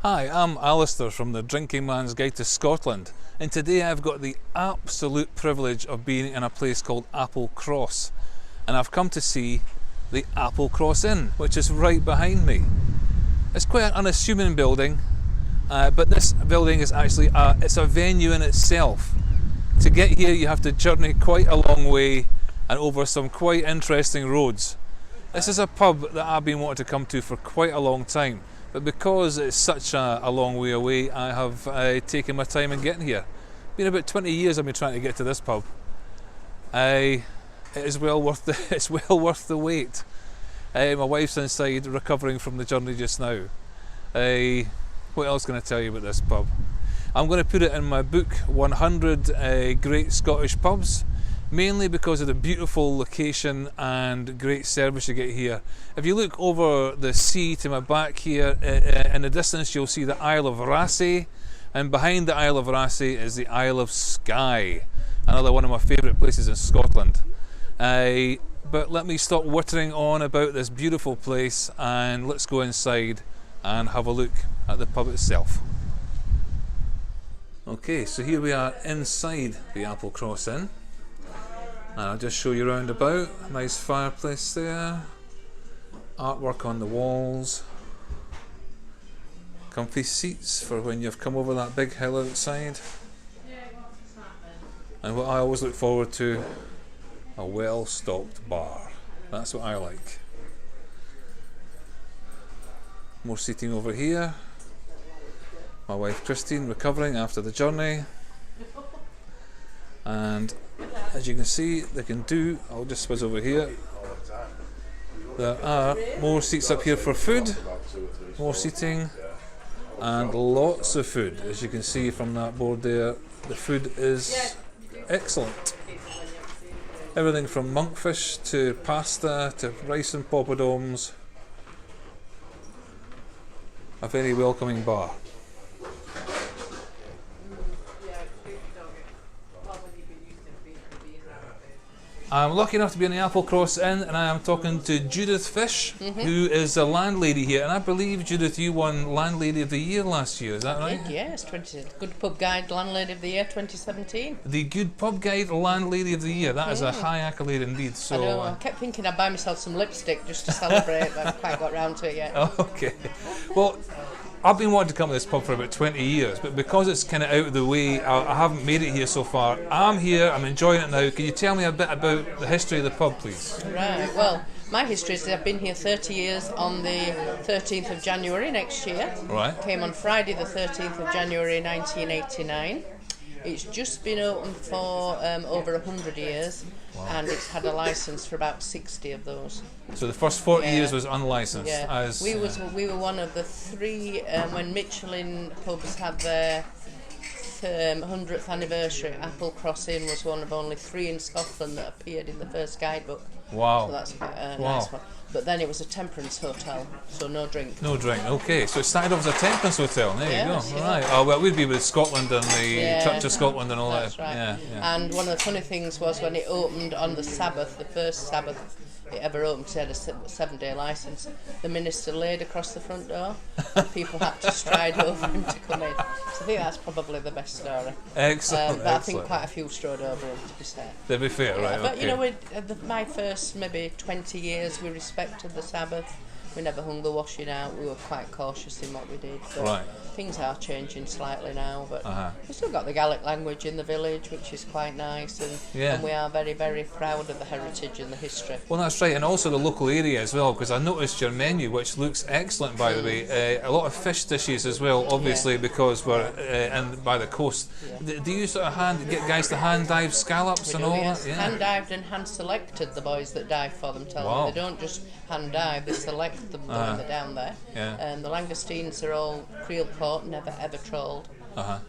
Hi, I'm Alastair from the Drinking Man's Guide to Scotland, and today I've got the absolute privilege of being in a place called Applecross, and I've come to see the Applecross Inn, which is right behind me. It's quite an unassuming building, but this building is actually it's a venue in itself. To get here you have to journey quite a long way and over some quite interesting roads. This is a pub that I've been wanting to come to for quite a long time. But because it's such a long way away, I have taken my time in getting here. Been about 20 years I've been trying to get to this pub. It is well worth the wait. My wife's inside recovering from the journey just now. What else can I tell you about this pub? I'm going to put it in my book, 100 Great Scottish Pubs, mainly because of the beautiful location and great service you get here. If you look over the sea to my back here, in the distance you'll see the Isle of Raasay, and behind the Isle of Raasay is the Isle of Skye, another one of my favourite places in Scotland. But let me stop whittering on about this beautiful place and let's go inside and have a look at the pub itself. Okay, so here we are inside the Applecross Inn. And I'll just show you round about. Nice fireplace there, artwork on the walls, comfy seats for when you've come over that big hill outside, and what I always look forward to, a well-stocked bar. That's what I like. More seating over here. My wife Christine recovering after the journey, and as you can see, I'll just whiz over here. There are more seats up here for food, more seating, and lots of food. As you can see from that board there, the food is excellent. Everything from monkfish to pasta to rice and poppadoms. A very welcoming bar. I'm lucky enough to be in the Applecross Inn, and I am talking to Judith Fish, who is a landlady here. And I believe, Judith, you won Landlady of the Year last year, is that right? Yes, Good Pub Guide Landlady of the Year 2017. The Good Pub Guide Landlady of the Year, that is a high accolade indeed. So, I know, I kept thinking I'd buy myself some lipstick just to celebrate, but I haven't quite got round to it yet. Oh, okay. Well, I've been wanting to come to this pub for about 20 years, but because it's kind of out of the way, I haven't made it here so far. I'm here, I'm enjoying it now. Can you tell me a bit about the history of the pub, please? Right, well, my history is that I've been here 30 years on the 13th of January next year. Right. Came on Friday the 13th of January 1989. It's just been open for over 100 years. Wow. And it's had a licence for about 60 of those. So the first 40 years was unlicensed? Yeah, we were one of the three, when Michelin pubs had their 100th anniversary, Applecross Inn was one of only 3 in Scotland that appeared in the first guidebook. Wow. So that's quite a nice one. But then it was a temperance hotel, so no drink. No drink, okay. So it started off as a temperance hotel, there you go. Yeah. Right. Oh, well, we'd be with Scotland and the Church of Scotland and all that's that. Right. Yeah. And one of the funny things was when it opened on the Sabbath, the first Sabbath it ever opened, it had a 7-day licence, the minister laid across the front door and people had to stride over him to come in. So I think that's probably the best story. Excellent. But I think quite a few strode over him, to be fair. To be fair, right, But okay. you know, my first maybe 20 years we respected the Sabbath. We never hung the washing out. We were quite cautious in what we did. But right. Things are changing slightly now, but we've still got the Gaelic language in the village, which is quite nice, and we are very, very proud of the heritage and the history. Well, that's right, and also the local area as well, because I noticed your menu, which looks excellent, by the way. A lot of fish dishes as well, obviously, because we're by the coast. Yeah. Do you sort of get guys to hand dive scallops and all that? Yeah. Hand dived and hand selected the boys that dive for them. They don't just hand dive; they select them when they're down there. Yeah. The langoustines are all creel caught, never ever trawled.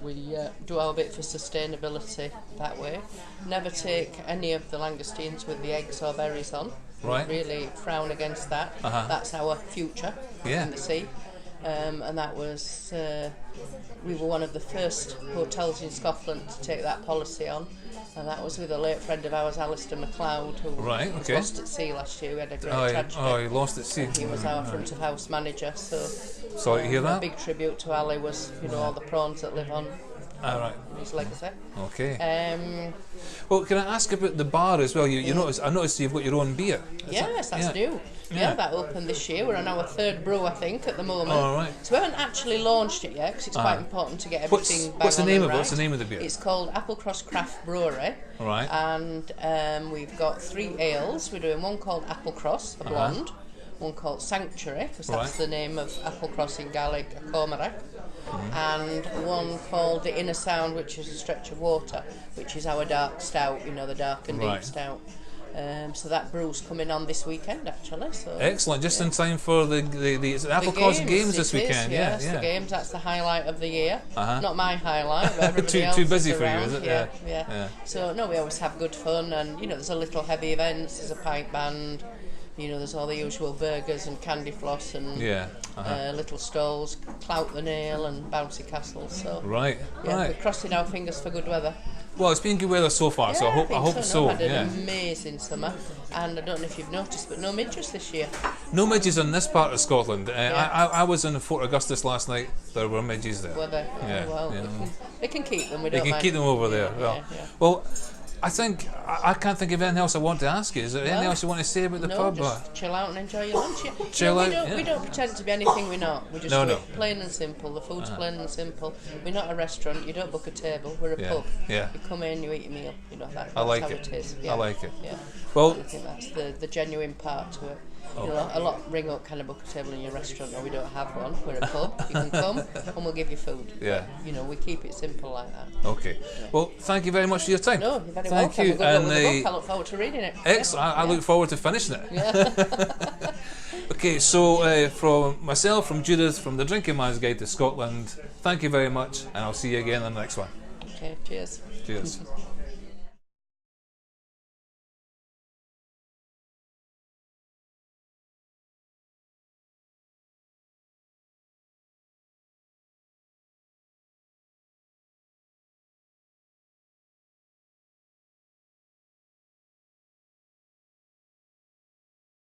We do our bit for sustainability that way. Never take any of the langoustines with the eggs or berries on. Right. Really frown against that. That's our future in the sea. And that was, we were one of the first hotels in Scotland to take that policy on. And that was with a late friend of ours, Alastair who was lost at sea last year. We had a great tragedy. Oh, he lost at sea. He was our front of house manager, so Sorry to hear that. A big tribute to Ali was, all the prawns that live on his legacy. Okay. Well, can I ask about the bar as well? You I noticed you've got your own beer. Yes, that's new. Yeah, that opened this year. We're on our third brew, I think, at the moment. All right. So we haven't actually launched it yet because it's quite important to get everything back. What's the name of it? What's the name of the beer? It's called Applecross Craft Brewery. All right. And we've got 3 ales. We're doing one called Applecross, a blonde. One called Sanctuary, because that's the name of Applecross in Gaelic, a cormorant. And one called The Inner Sound, which is a stretch of water, which is our dark stout, the dark and deep stout. So that brew's coming on this weekend, actually. So excellent, just in time for the Applecross games this weekend. Yes, the games. That's the highlight of the year. Not my highlight, but everybody else too busy for you, around. is it? Yeah. So no, we always have good fun, and there's a little heavy events. There's a pipe band. There's all the usual burgers and candy floss and little stalls, Clout the Nail and Bouncy Castle. So we're crossing our fingers for good weather. Well, it's been good weather so far, so I hope so. Had an amazing summer, and I don't know if you've noticed, but no midges this year. No midges in this part of Scotland. I was in Fort Augustus last night. There were midges there. Were there? Yeah. Well, they can keep them. They can keep them over there. Well, I think I can't think of anything else I want to ask you. Is there anything else you want to say about the pub? Just chill out and enjoy your lunch. Chill out. We don't pretend to be anything we're not. We just plain and simple. The food's plain and simple. We're not a restaurant. You don't book a table. We're a pub. Yeah. You come in, you eat your meal. That's I like how it. it is. I like it. Yeah. Well, I think that's the genuine part to it. A lot ring up, kind of book a table in your restaurant. No, we don't have one. We're a pub. You can come and we'll give you food. Yeah. We keep it simple like that. Okay. Well, thank you very much for your time. No, you're very welcome. Thank you. And the book. I look forward to reading it. Excellent. I look forward to finishing it. Yeah. Okay, so from myself, from Judith, from the Drinking Man's Guide to Scotland, thank you very much, and I'll see you again in the next one. Okay, cheers. Cheers.